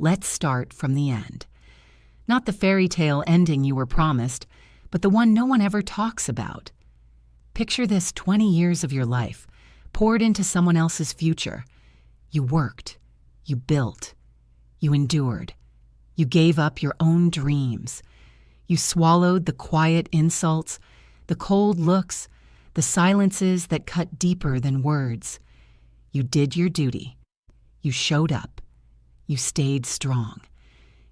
let's start from the end. Not the fairy tale ending you were promised, but the one no one ever talks about. Picture this 20 years of your life, poured into someone else's future. You worked, you built, you endured, you gave up your own dreams. You swallowed the quiet insults, the cold looks, the silences that cut deeper than words. You did your duty. You showed up. You stayed strong.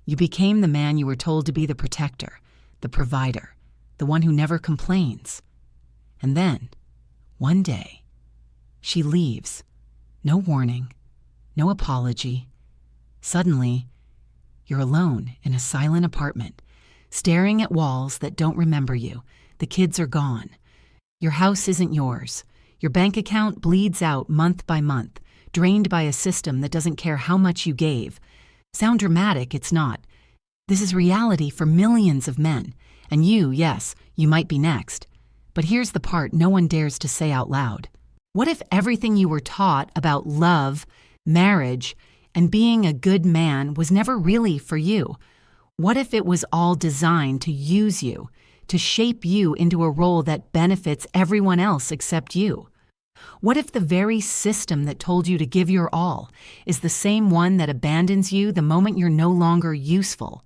You became the man you were told to be, the protector, the provider, the one who never complains. And then, one day, she leaves. No warning, no apology. Suddenly, you're alone in a silent apartment, staring at walls that don't remember you. The kids are gone. Your house isn't yours. Your bank account bleeds out month by month, drained by a system that doesn't care how much you gave. Sound dramatic, it's not. This is reality for millions of men. And you, yes, you might be next. But here's the part no one dares to say out loud. What if everything you were taught about love, marriage, and being a good man was never really for you? What if it was all designed to use you, to shape you into a role that benefits everyone else except you? What if the very system that told you to give your all is the same one that abandons you the moment you're no longer useful?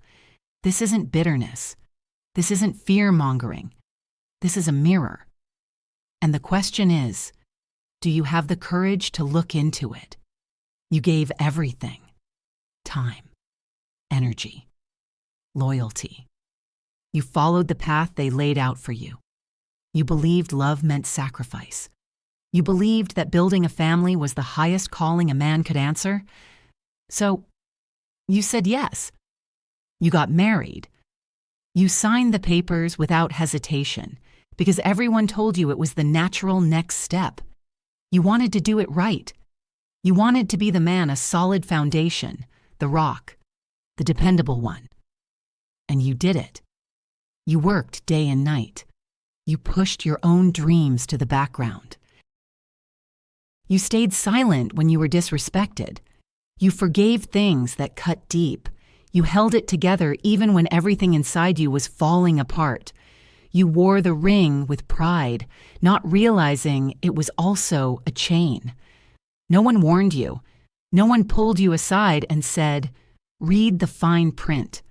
This isn't bitterness. This isn't fear-mongering. This is a mirror. And the question is, do you have the courage to look into it? You gave everything. Time, energy, loyalty. You followed the path they laid out for you. You believed love meant sacrifice. You believed that building a family was the highest calling a man could answer. So, you said yes. You got married. You signed the papers without hesitation because everyone told you it was the natural next step. You wanted to do it right. You wanted to be the man, a solid foundation, the rock, the dependable one. And you did it. You worked day and night. You pushed your own dreams to the background. You stayed silent when you were disrespected. You forgave things that cut deep. You held it together even when everything inside you was falling apart. You wore the ring with pride, not realizing it was also a chain. No one warned you. No one pulled you aside and said, read the fine print.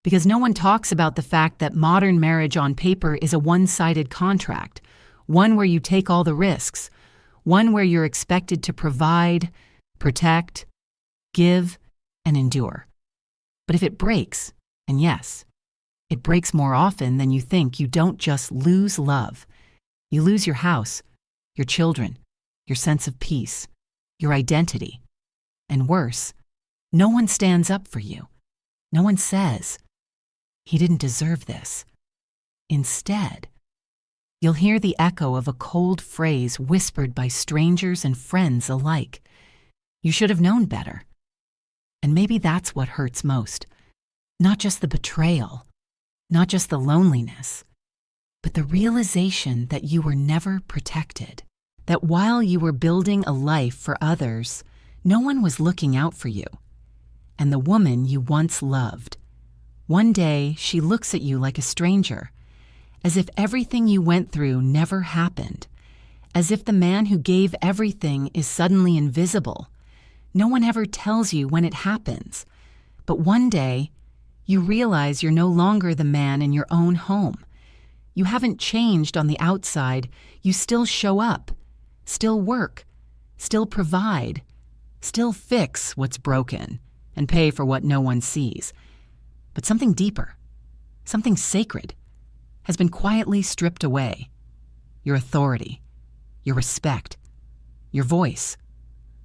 Because no one talks about the fact that modern marriage on paper is a one-sided contract, one where you take all the risks, one where you're expected to provide, protect, give, and endure. But if it breaks, and yes, it breaks more often than you think, you don't just lose love. You lose your house, your children, your sense of peace, your identity. And worse, no one stands up for you. No one says, he didn't deserve this. Instead, you'll hear the echo of a cold phrase whispered by strangers and friends alike. You should have known better. And maybe that's what hurts most. Not just the betrayal, not just the loneliness, but the realization that you were never protected. That while you were building a life for others, no one was looking out for you. And the woman you once loved, one day she looks at you like a stranger, as if everything you went through never happened, as if the man who gave everything is suddenly invisible. No one ever tells you when it happens, but one day you realize you're no longer the man in your own home. You haven't changed on the outside. You still show up, still work, still provide, still fix what's broken and pay for what no one sees. But something deeper, something sacred, has been quietly stripped away. Your authority, your respect, your voice.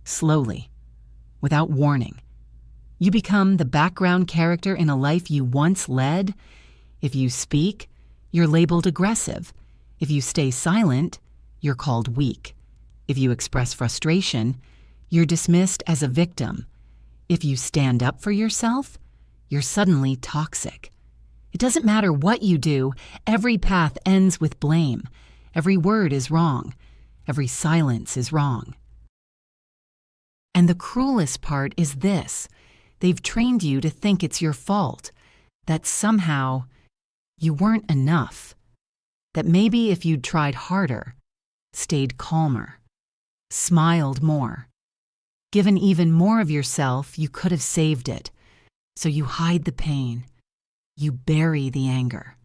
Slowly, without warning, you become the background character in a life you once led. If you speak, you're labeled aggressive. If you stay silent, you're called weak. If you express frustration, you're dismissed as a victim. If you stand up for yourself, you're suddenly toxic. It doesn't matter what you do, every path ends with blame. Every word is wrong. Every silence is wrong. And the cruelest part is this. They've trained you to think it's your fault, that somehow you weren't enough, that maybe if you'd tried harder, stayed calmer, smiled more, given even more of yourself, you could have saved it. So you hide the pain, you bury the anger,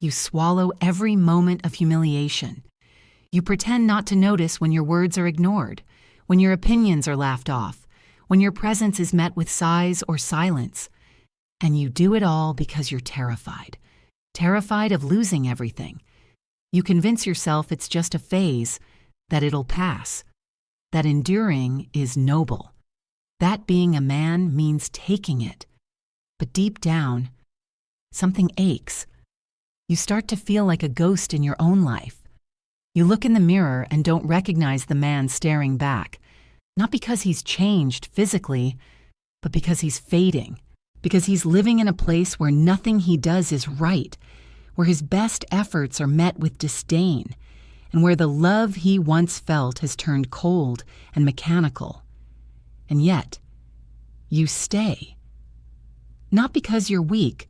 you swallow every moment of humiliation. You pretend not to notice when your words are ignored, when your opinions are laughed off, when your presence is met with sighs or silence. And you do it all because you're terrified, terrified of losing everything. You convince yourself it's just a phase, that it'll pass, that enduring is noble, that being a man means taking it. But deep down, something aches. You start to feel like a ghost in your own life. You look in the mirror and don't recognize the man staring back, not because he's changed physically, but because he's fading, because he's living in a place where nothing he does is right, where his best efforts are met with disdain, and where the love he once felt has turned cold and mechanical. And yet, you stay. Not because you're weak,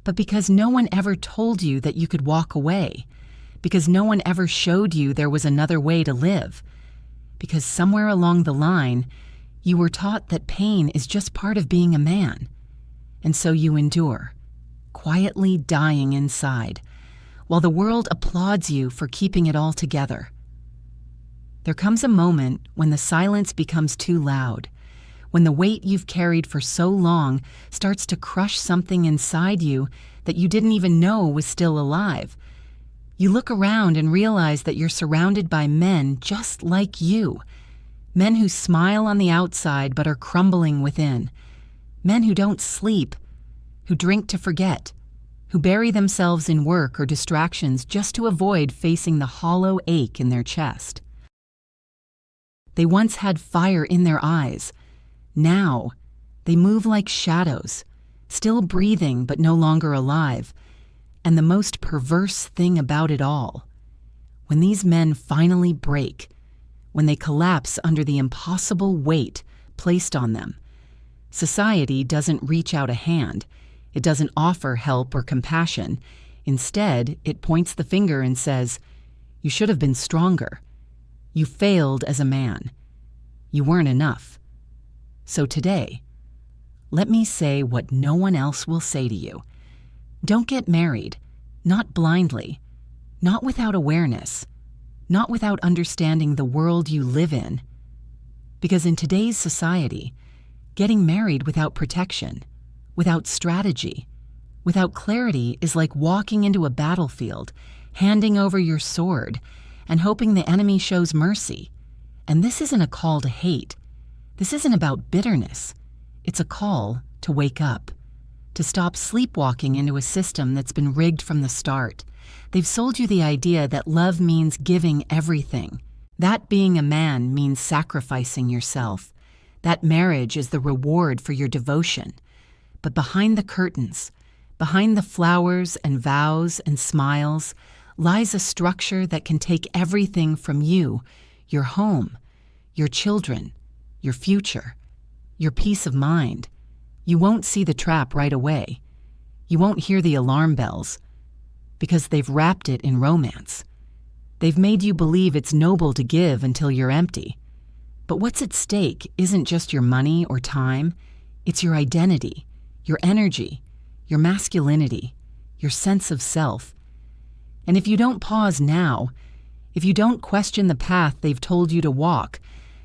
but because no one ever told you that you could walk away, because no one ever showed you there was another way to live, because somewhere along the line, you were taught that pain is just part of being a man. And so you endure, quietly dying inside, while the world applauds you for keeping it all together. There comes a moment when the silence becomes too loud, when the weight you've carried for so long starts to crush something inside you that you didn't even know was still alive. You look around and realize that you're surrounded by men just like you, men who smile on the outside but are crumbling within, men who don't sleep, who drink to forget, who bury themselves in work or distractions just to avoid facing the hollow ache in their chest. They once had fire in their eyes. Now, they move like shadows, still breathing but no longer alive. And the most perverse thing about it all, when these men finally break, when they collapse under the impossible weight placed on them, society doesn't reach out a hand. It doesn't offer help or compassion. Instead, it points the finger and says, "You should have been stronger. You failed as a man. You weren't enough." So today, let me say what no one else will say to you. Don't get married, not blindly, not without awareness, not without understanding the world you live in. Because in today's society, getting married without protection, without strategy, without clarity is like walking into a battlefield, handing over your sword, and hoping the enemy shows mercy. And this isn't a call to hate. This isn't about bitterness. It's a call to wake up, to stop sleepwalking into a system that's been rigged from the start. They've sold you the idea that love means giving everything, that being a man means sacrificing yourself, that marriage is the reward for your devotion. But behind the curtains, behind the flowers and vows and smiles, lies a structure that can take everything from you, your home, your children, your future, your peace of mind. You won't see the trap right away. You won't hear the alarm bells, because they've wrapped it in romance. They've made you believe it's noble to give until you're empty. But what's at stake isn't just your money or time, it's your identity, your energy, your masculinity, your sense of self. And if you don't pause now, if you don't question the path they've told you to walk,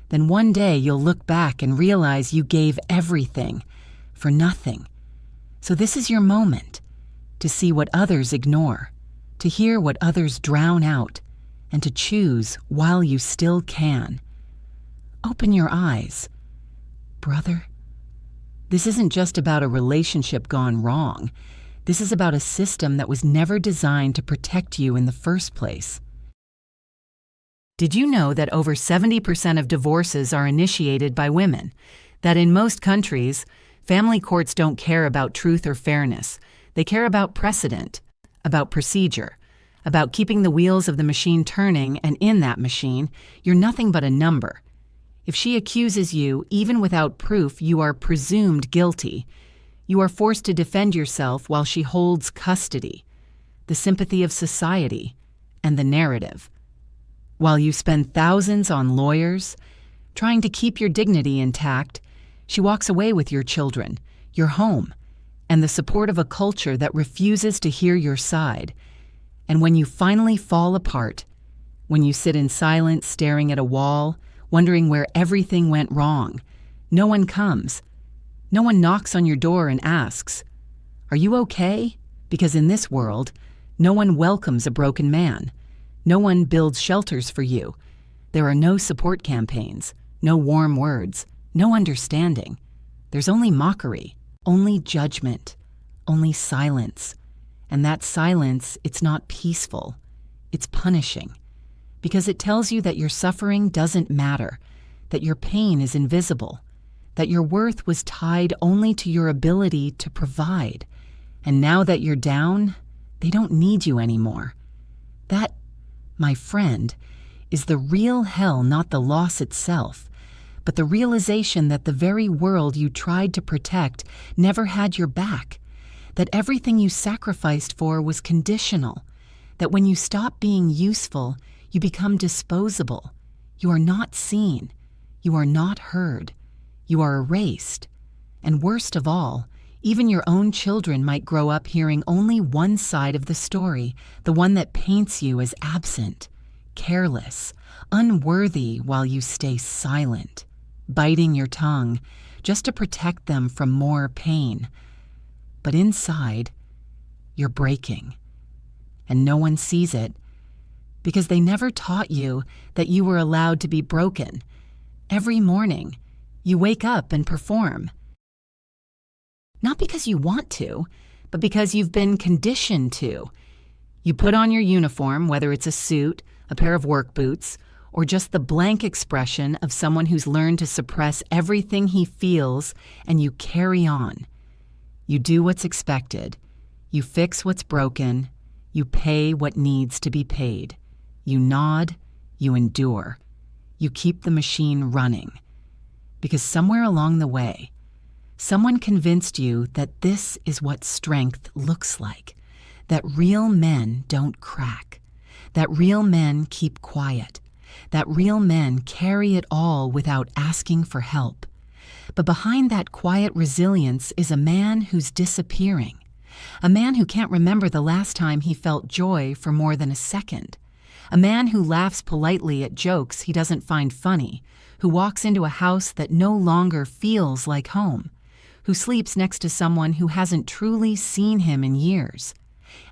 then one day you'll look back and realize you gave everything for nothing. So this is your moment to see what others ignore, to hear what others drown out, and to choose while you still can. Open your eyes. Brother, this isn't just about a relationship gone wrong. This is about a system that was never designed to protect you in the first place. Did you know that over 70% of divorces are initiated by women? That in most countries, family courts don't care about truth or fairness. They care about precedent, about procedure, about keeping the wheels of the machine turning, and in that machine, you're nothing but a number. If she accuses you, even without proof, you are presumed guilty. You are forced to defend yourself while she holds custody, the sympathy of society, and the narrative. While you spend thousands on lawyers, trying to keep your dignity intact, she walks away with your children, your home, and the support of a culture that refuses to hear your side. And when you finally fall apart, when you sit in silence staring at a wall, wondering where everything went wrong, no one comes. No one knocks on your door and asks, "Are you okay?" Because in this world, no one welcomes a broken man. No one builds shelters for you. There are no support campaigns, no warm words, no understanding. There's only mockery, only judgment, only silence. And that silence, it's not peaceful. It's punishing. Because it tells you that your suffering doesn't matter, that your pain is invisible, that your worth was tied only to your ability to provide. And now that you're down, they don't need you anymore. That, my friend, is the real hell, not the loss itself, but the realization that the very world you tried to protect never had your back, that everything you sacrificed for was conditional, that when you stop being useful, you become disposable. You are not seen. You are not heard. You are erased. And worst of all, even your own children might grow up hearing only one side of the story, the one that paints you as absent, careless, unworthy while you stay silent, biting your tongue just to protect them from more pain. But inside, you're breaking. And no one sees it because they never taught you that you were allowed to be broken. Every morning, you wake up and perform. Not because you want to, but because you've been conditioned to. You put on your uniform, whether it's a suit, a pair of work boots, or just the blank expression of someone who's learned to suppress everything he feels, and you carry on. You do what's expected. You fix what's broken. You pay what needs to be paid. You nod. You endure. You keep the machine running. Because somewhere along the way, someone convinced you that this is what strength looks like, that real men don't crack, that real men keep quiet, that real men carry it all without asking for help. But behind that quiet resilience is a man who's disappearing, a man who can't remember the last time he felt joy for more than a second, a man who laughs politely at jokes he doesn't find funny, who walks into a house that no longer feels like home, who sleeps next to someone who hasn't truly seen him in years.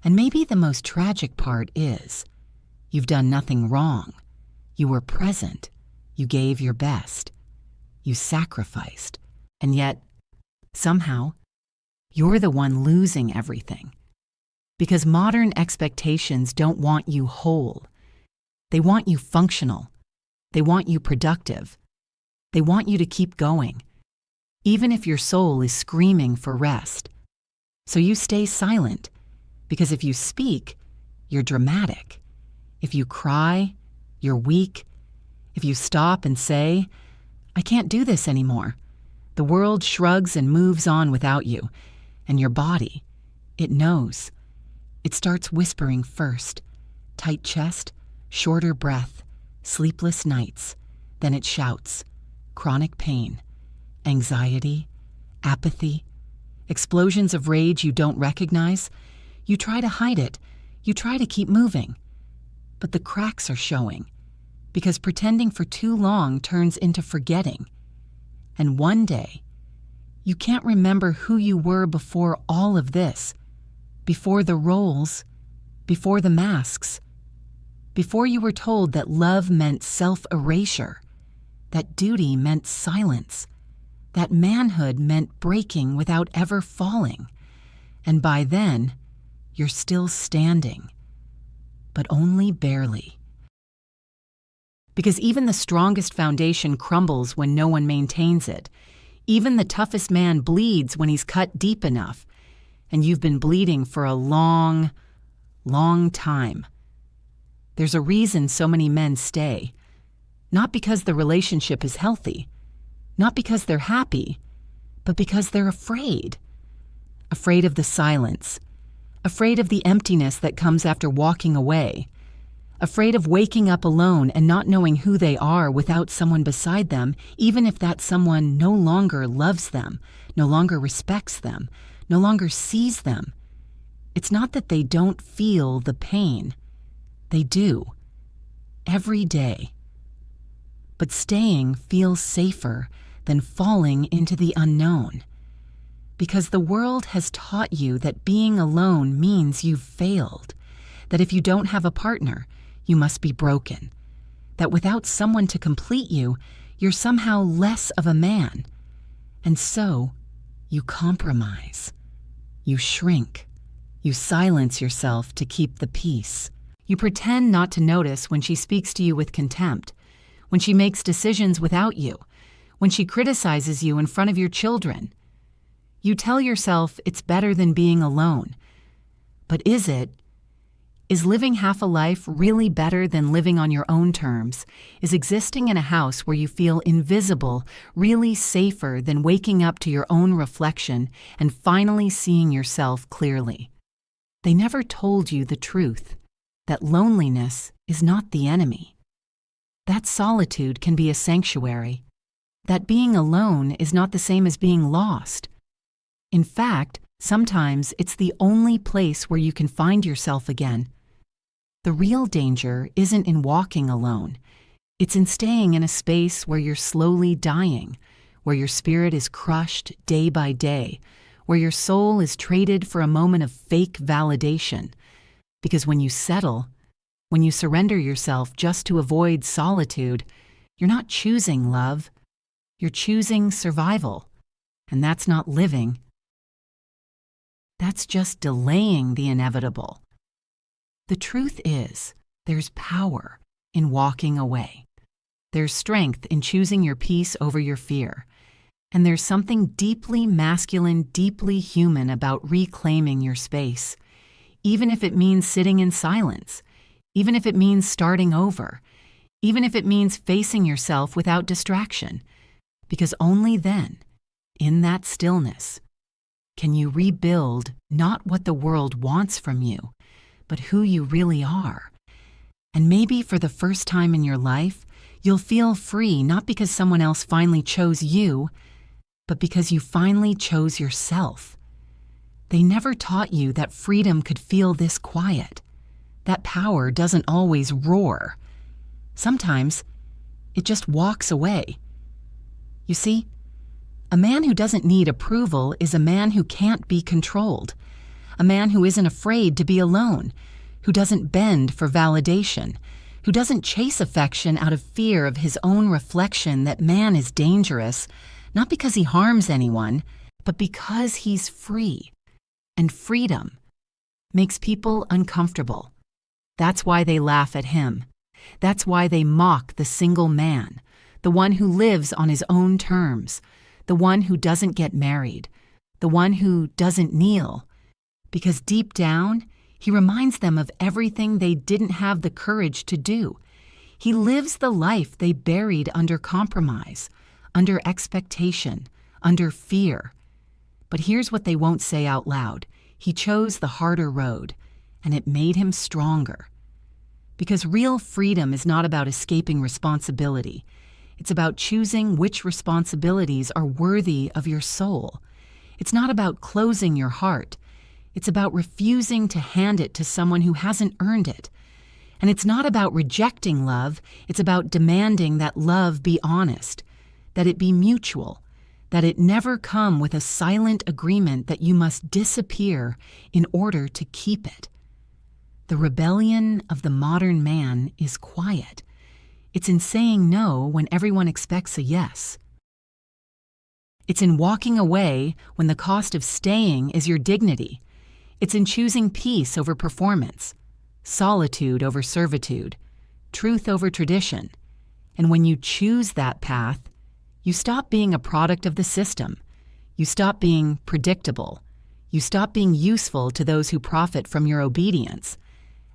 And maybe the most tragic part is, you've done nothing wrong. You were present. You gave your best. You sacrificed. And yet, somehow, you're the one losing everything. Because modern expectations don't want you whole. They want you functional. They want you productive. They want you to keep going, even if your soul is screaming for rest. So you stay silent, because if you speak, you're dramatic. If you cry, you're weak. If you stop and say, "I can't do this anymore," the world shrugs and moves on without you. And your body, it knows. It starts whispering first, tight chest, shorter breath, sleepless nights. Then it shouts, chronic pain, anxiety, apathy, explosions of rage you don't recognize. You try to hide it. You try to keep moving. But the cracks are showing, because pretending for too long turns into forgetting. And one day, you can't remember who you were before all of this, before the roles, before the masks, before you were told that love meant self-erasure, that duty meant silence, that manhood meant breaking without ever falling. And by then, you're still standing, but only barely. Because even the strongest foundation crumbles when no one maintains it. Even the toughest man bleeds when he's cut deep enough. And you've been bleeding for a long, long time. There's a reason so many men stay. Not because the relationship is healthy, not because they're happy, but because they're afraid. Afraid of the silence, afraid of the emptiness that comes after walking away, afraid of waking up alone and not knowing who they are without someone beside them, even if that someone no longer loves them, no longer respects them, no longer sees them. It's not that they don't feel the pain. They do. Every day. But staying feels safer than falling into the unknown. Because the world has taught you that being alone means you've failed, that if you don't have a partner, you must be broken, that without someone to complete you, you're somehow less of a man. And so, you compromise. You shrink. You silence yourself to keep the peace. You pretend not to notice when she speaks to you with contempt, when she makes decisions without you, when she criticizes you in front of your children. You tell yourself it's better than being alone. But is it? Is living half a life really better than living on your own terms? Is existing in a house where you feel invisible really safer than waking up to your own reflection and finally seeing yourself clearly? They never told you the truth, that loneliness is not the enemy. That solitude can be a sanctuary. That being alone is not the same as being lost. In fact, sometimes it's the only place where you can find yourself again. The real danger isn't in walking alone. It's in staying in a space where you're slowly dying, where your spirit is crushed day by day, where your soul is traded for a moment of fake validation. Because when you settle, when you surrender yourself just to avoid solitude, you're not choosing love. You're choosing survival. And that's not living. That's just delaying the inevitable. The truth is, there's power in walking away. There's strength in choosing your peace over your fear. And there's something deeply masculine, deeply human about reclaiming your space. Even if it means sitting in silence, even if it means starting over, even if it means facing yourself without distraction. Because only then, in that stillness, can you rebuild not what the world wants from you, but who you really are. And maybe for the first time in your life, you'll feel free not because someone else finally chose you, but because you finally chose yourself. They never taught you that freedom could feel this quiet. That power doesn't always roar. Sometimes it just walks away. You see, a man who doesn't need approval is a man who can't be controlled. A man who isn't afraid to be alone, who doesn't bend for validation, who doesn't chase affection out of fear of his own reflection that man is dangerous, not because he harms anyone, but because he's free. And freedom makes people uncomfortable. That's why they laugh at him. That's why they mock the single man, the one who lives on his own terms, the one who doesn't get married, the one who doesn't kneel. Because deep down, he reminds them of everything they didn't have the courage to do. He lives the life they buried under compromise, under expectation, under fear. But here's what they won't say out loud. He chose the harder road, and it made him stronger. Because real freedom is not about escaping responsibility. It's about choosing which responsibilities are worthy of your soul. It's not about closing your heart. It's about refusing to hand it to someone who hasn't earned it. And it's not about rejecting love. It's about demanding that love be honest, that it be mutual, that it never come with a silent agreement that you must disappear in order to keep it. The rebellion of the modern man is quiet. It's in saying no when everyone expects a yes. It's in walking away when the cost of staying is your dignity. It's in choosing peace over performance, solitude over servitude, truth over tradition. And when you choose that path, you stop being a product of the system. You stop being predictable. You stop being useful to those who profit from your obedience.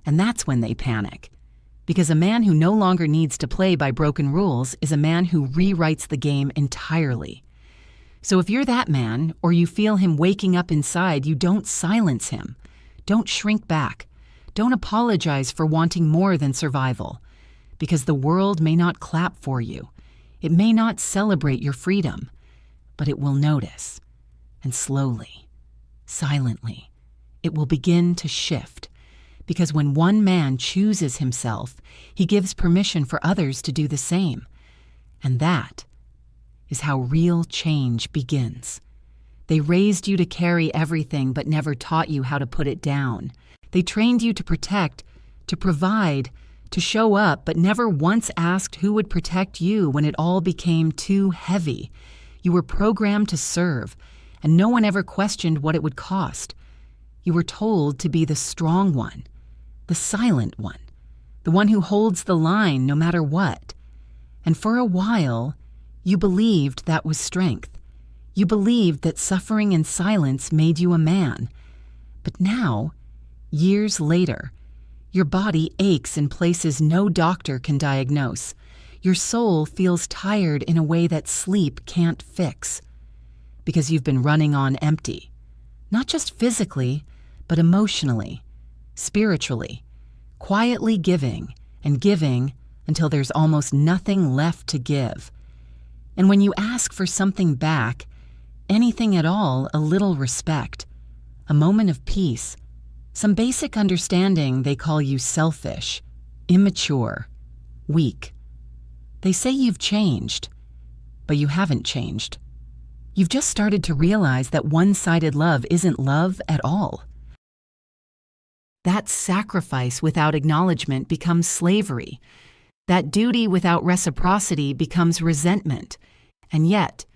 And that's when they panic. Because a man who no longer needs to play by broken rules is a man who rewrites the game entirely. So if you're that man, or you feel him waking up inside, you don't silence him. Don't shrink back. Don't apologize for wanting more than survival. Because the world may not clap for you. It may not celebrate your freedom. But it will notice. And slowly, silently, it will begin to shift. Because when one man chooses himself, he gives permission for others to do the same. And that is how real change begins. They raised you to carry everything but never taught you how to put it down. They trained you to protect, to provide, to show up, but never once asked who would protect you when it all became too heavy. You were programmed to serve, and no one ever questioned what it would cost. You were told to be the strong one, the silent one, the one who holds the line no matter what. And for a while, you believed that was strength. You believed that suffering in silence made you a man. But now, years later, your body aches in places no doctor can diagnose. Your soul feels tired in a way that sleep can't fix. Because you've been running on empty. Not just physically, but emotionally, spiritually, quietly giving and giving until there's almost nothing left to give. And when you ask for something back, anything at all, a little respect, a moment of peace, some basic understanding, they call you selfish, immature, weak. They say you've changed, but you haven't changed. You've just started to realize that one-sided love isn't love at all. That sacrifice without acknowledgement becomes slavery. That duty without reciprocity becomes resentment. And yet,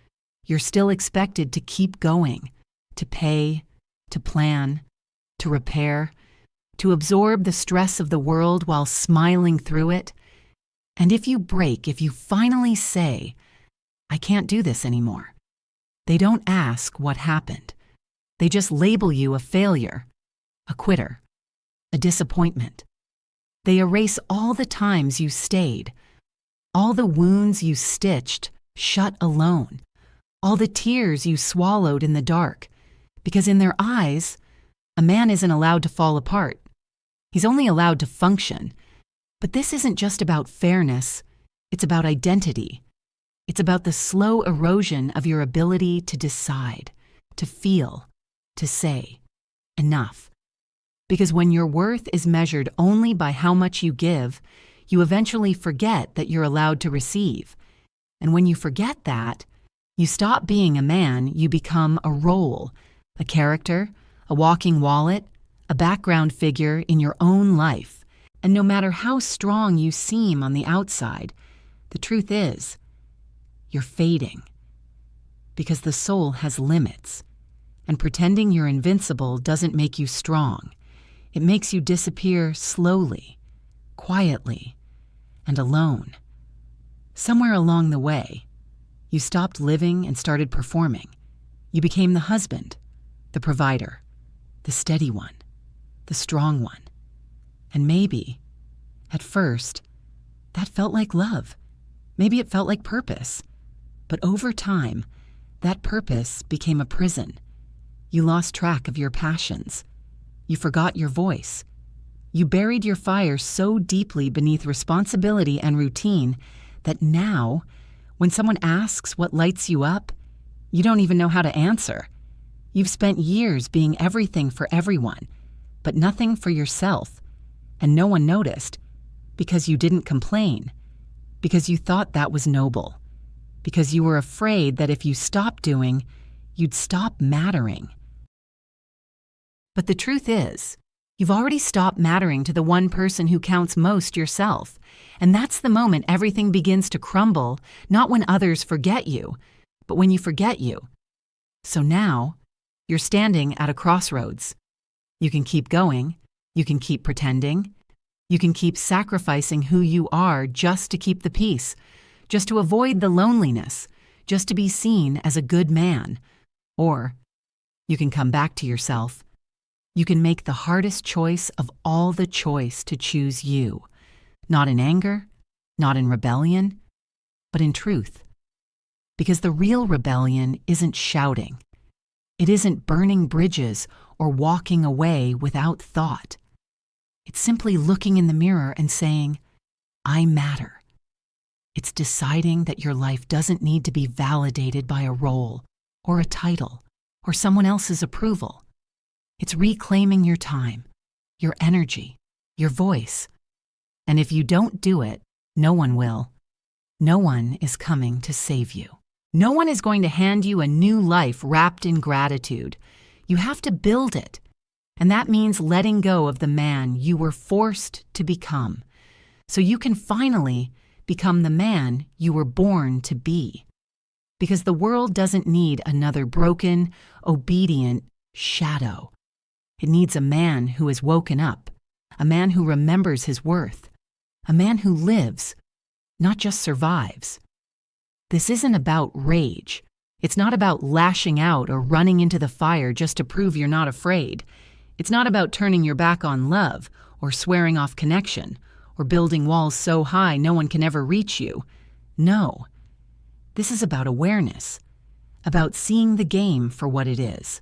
you're still expected to keep going, to pay, to plan, to repair, to absorb the stress of the world while smiling through it. And if you break, if you finally say, I can't do this anymore, they don't ask what happened. They just label you a failure, a quitter, a disappointment. They erase all the times you stayed, all the wounds you stitched shut alone, all the tears you swallowed in the dark, because in their eyes, a man isn't allowed to fall apart. He's only allowed to function. But this isn't just about fairness, it's about identity. It's about the slow erosion of your ability to decide, to feel, to say, enough. Because when your worth is measured only by how much you give, you eventually forget that you're allowed to receive. And when you forget that, you stop being a man, you become a role, a character, a walking wallet, a background figure in your own life. And no matter how strong you seem on the outside, the truth is, you're fading. Because the soul has limits, and pretending you're invincible doesn't make you strong. It makes you disappear slowly, quietly, and alone. Somewhere along the way, you stopped living and started performing. You became the husband, the provider, the steady one, the strong one. And maybe, at first, that felt like love. Maybe it felt like purpose. But over time, that purpose became a prison. You lost track of your passions. You forgot your voice. You buried your fire so deeply beneath responsibility and routine that now, when someone asks what lights you up, you don't even know how to answer. You've spent years being everything for everyone, but nothing for yourself. And no one noticed, because you didn't complain, because you thought that was noble, because you were afraid that if you stopped doing, you'd stop mattering. But the truth is, you've already stopped mattering to the one person who counts most, yourself. And that's the moment everything begins to crumble, not when others forget you, but when you forget you. So now, you're standing at a crossroads. You can keep going. You can keep pretending. You can keep sacrificing who you are just to keep the peace, just to avoid the loneliness, just to be seen as a good man. Or you can come back to yourself. You can make the hardest choice of all the choice to choose you, Not in anger, not in rebellion, but in truth. Because the real rebellion isn't shouting. It isn't burning bridges or walking away without thought. It's simply looking in the mirror and saying, I matter. It's deciding that your life doesn't need to be validated by a role or a title or someone else's approval. It's reclaiming your time, your energy, your voice. And if you don't do it, no one will. No one is coming to save you. No one is going to hand you a new life wrapped in gratitude. You have to build it. And that means letting go of the man you were forced to become, so you can finally become the man you were born to be. Because the world doesn't need another broken, obedient shadow. It needs a man who has woken up, a man who remembers his worth, a man who lives, not just survives. This isn't about rage. It's not about lashing out or running into the fire just to prove you're not afraid. It's not about turning your back on love or swearing off connection or building walls so high no one can ever reach you. No. This is about awareness, about seeing the game for what it is,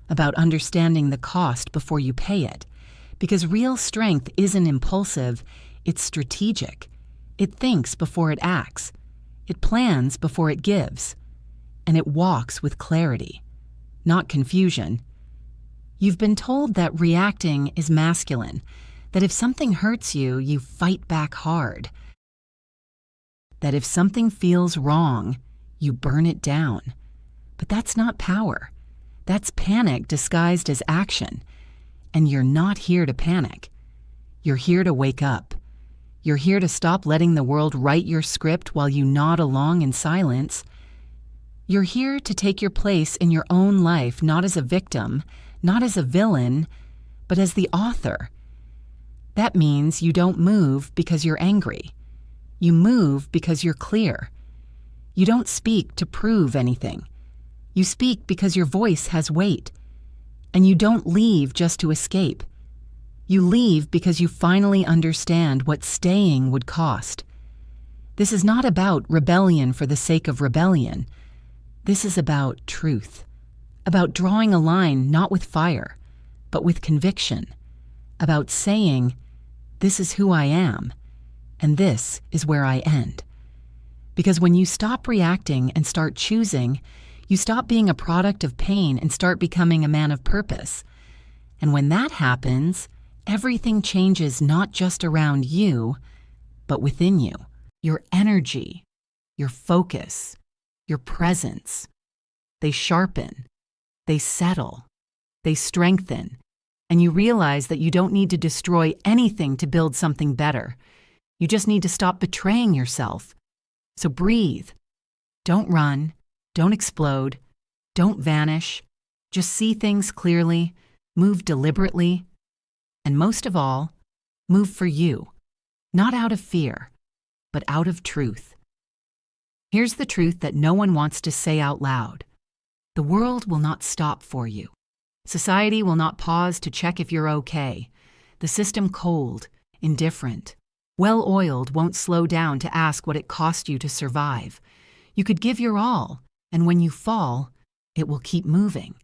about understanding the cost before you pay it. Because real strength isn't impulsive, it's strategic. It thinks before it acts. It plans before it gives. And it walks with clarity, not confusion. You've been told that reacting is masculine, that if something hurts you, you fight back hard. That if something feels wrong, you burn it down. But that's not power. That's panic disguised as action. And you're not here to panic. You're here to wake up. You're here to stop letting the world write your script while you nod along in silence. You're here to take your place in your own life, not as a victim, not as a villain, but as the author. That means you don't move because you're angry. You move because you're clear. You don't speak to prove anything. You speak because your voice has weight. And you don't leave just to escape. You leave because you finally understand what staying would cost. This is not about rebellion for the sake of rebellion. This is about truth. About drawing a line not with fire, but with conviction. About saying, this is who I am, and this is where I end. Because when you stop reacting and start choosing, you stop being a product of pain and start becoming a man of purpose. And when that happens, everything changes not just around you, but within you. Your energy, your focus, your presence. They sharpen, they settle, they strengthen, and you realize that you don't need to destroy anything to build something better. You just need to stop betraying yourself. So breathe. Don't run. Don't explode. Don't vanish. Just see things clearly, move deliberately, and most of all, move for you, not out of fear, but out of truth. Here's the truth that no one wants to say out loud. The world will not stop for you. Society will not pause to check if you're okay. The system cold, indifferent, well-oiled won't slow down to ask what it cost you to survive. You could give your all, and when you fall, it will keep moving.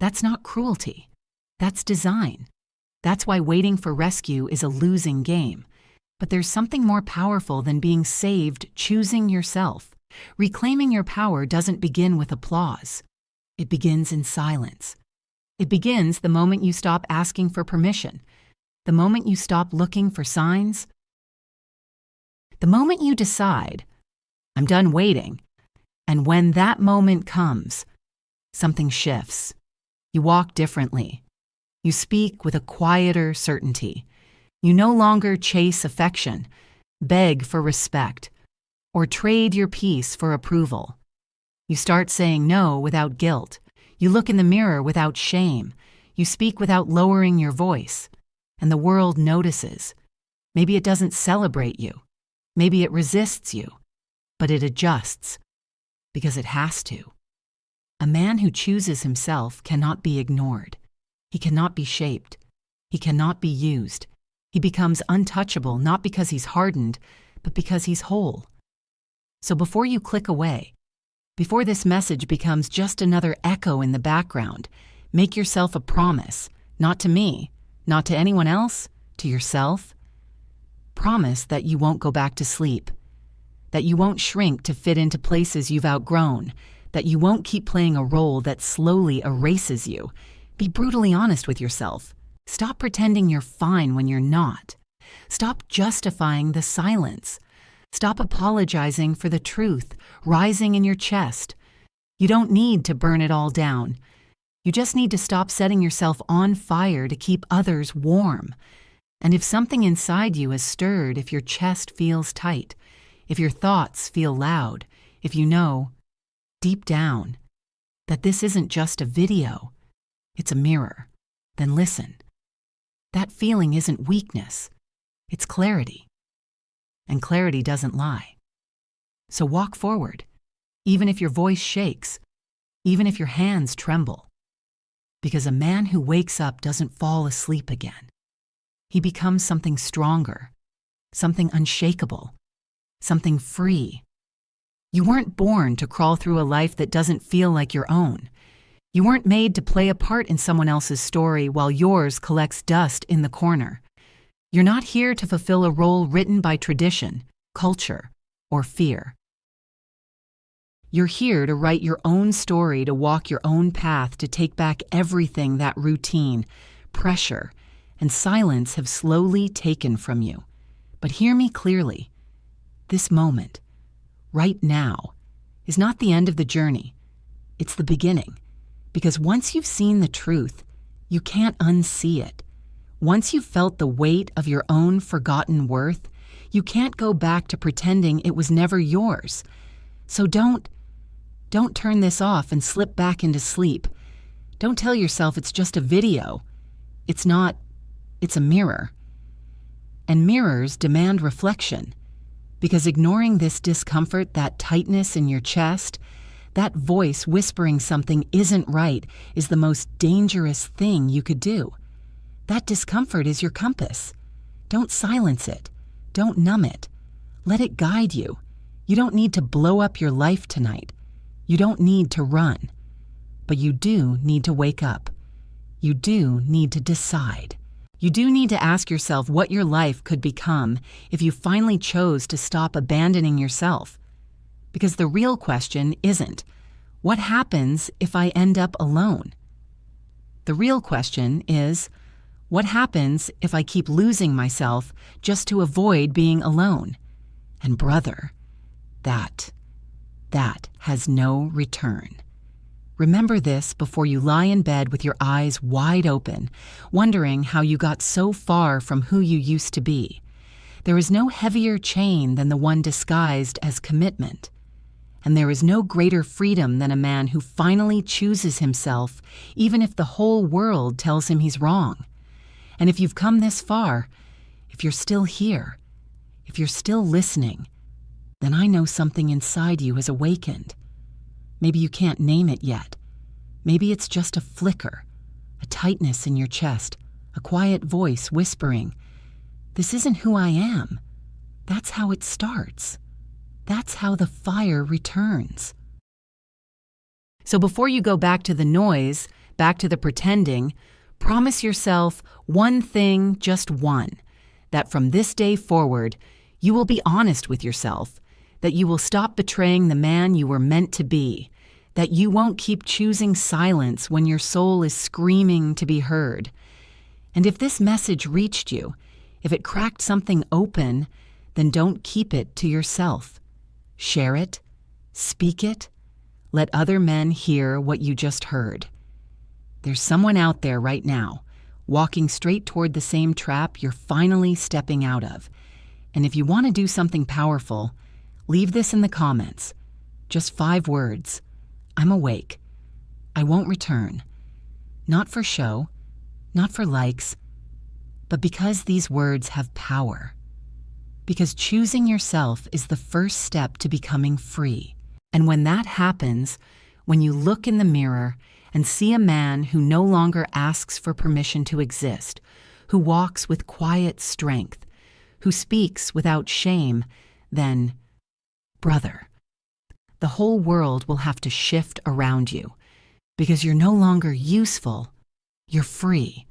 That's not cruelty. That's design. That's why waiting for rescue is a losing game. But there's something more powerful than being saved choosing yourself. Reclaiming your power doesn't begin with applause. It begins in silence. It begins the moment you stop asking for permission, the moment you stop looking for signs, the moment you decide, I'm done waiting. And when that moment comes, something shifts. You walk differently. You speak with a quieter certainty. You no longer chase affection, beg for respect, or trade your peace for approval. You start saying no without guilt. You look in the mirror without shame. You speak without lowering your voice. And the world notices. Maybe it doesn't celebrate you. Maybe it resists you. But it adjusts. Because it has to. A man who chooses himself cannot be ignored. He cannot be shaped. He cannot be used. He becomes untouchable not because he's hardened, but because he's whole. So before you click away, before this message becomes just another echo in the background, make yourself a promise, not to me, not to anyone else, to yourself. Promise that you won't go back to sleep, that you won't shrink to fit into places you've outgrown, that you won't keep playing a role that slowly erases you. Be brutally honest with yourself. Stop pretending you're fine when you're not. Stop justifying the silence. Stop apologizing for the truth rising in your chest. You don't need to burn it all down. You just need to stop setting yourself on fire to keep others warm. And if something inside you is stirred, if your chest feels tight, if your thoughts feel loud, if you know, deep down, that this isn't just a video, it's a mirror, then listen. That feeling isn't weakness, it's clarity. And clarity doesn't lie. So walk forward, even if your voice shakes, even if your hands tremble. Because a man who wakes up doesn't fall asleep again. He becomes something stronger, something unshakable, something free. You weren't born to crawl through a life that doesn't feel like your own. You weren't made to play a part in someone else's story while yours collects dust in the corner. You're not here to fulfill a role written by tradition, culture, or fear. You're here to write your own story, to walk your own path, to take back everything that routine, pressure, and silence have slowly taken from you. But hear me clearly. This moment, right now, is not the end of the journey. It's the beginning. Because once you've seen the truth, you can't unsee it. Once you've felt the weight of your own forgotten worth, you can't go back to pretending it was never yours. So don't turn this off and slip back into sleep. Don't tell yourself it's just a video. It's not. It's a mirror. And mirrors demand reflection. Because ignoring this discomfort, that tightness in your chest, that voice whispering something isn't right, is the most dangerous thing you could do. That discomfort is your compass. Don't silence it. Don't numb it. Let it guide you. You don't need to blow up your life tonight. You don't need to run. But you do need to wake up. You do need to decide. You do need to ask yourself what your life could become if you finally chose to stop abandoning yourself. Because the real question isn't, what happens if I end up alone? The real question is, what happens if I keep losing myself just to avoid being alone? And brother, that has no return. Remember this before you lie in bed with your eyes wide open, wondering how you got so far from who you used to be. There is no heavier chain than the one disguised as commitment. And there is no greater freedom than a man who finally chooses himself, even if the whole world tells him he's wrong. And if you've come this far, if you're still here, if you're still listening, then I know something inside you has awakened. Maybe you can't name it yet. Maybe it's just a flicker, a tightness in your chest, a quiet voice whispering, "This isn't who I am." That's how it starts. That's how the fire returns. So before you go back to the noise, back to the pretending, promise yourself one thing, just one, that from this day forward, you will be honest with yourself, that you will stop betraying the man you were meant to be, that you won't keep choosing silence when your soul is screaming to be heard. And if this message reached you, if it cracked something open, then don't keep it to yourself. Share it, speak it, let other men hear what you just heard. There's someone out there right now, walking straight toward the same trap you're finally stepping out of. And if you want to do something powerful, leave this in the comments. Just 5 words. I'm awake. I won't return. Not for show, not for likes, but because these words have power. Because choosing yourself is the first step to becoming free. And when that happens, when you look in the mirror and see a man who no longer asks for permission to exist, who walks with quiet strength, who speaks without shame, then, brother, the whole world will have to shift around you because you're no longer useful, you're free.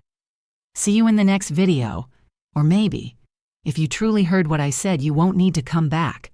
See you in the next video, or maybe, if you truly heard what I said, you won't need to come back.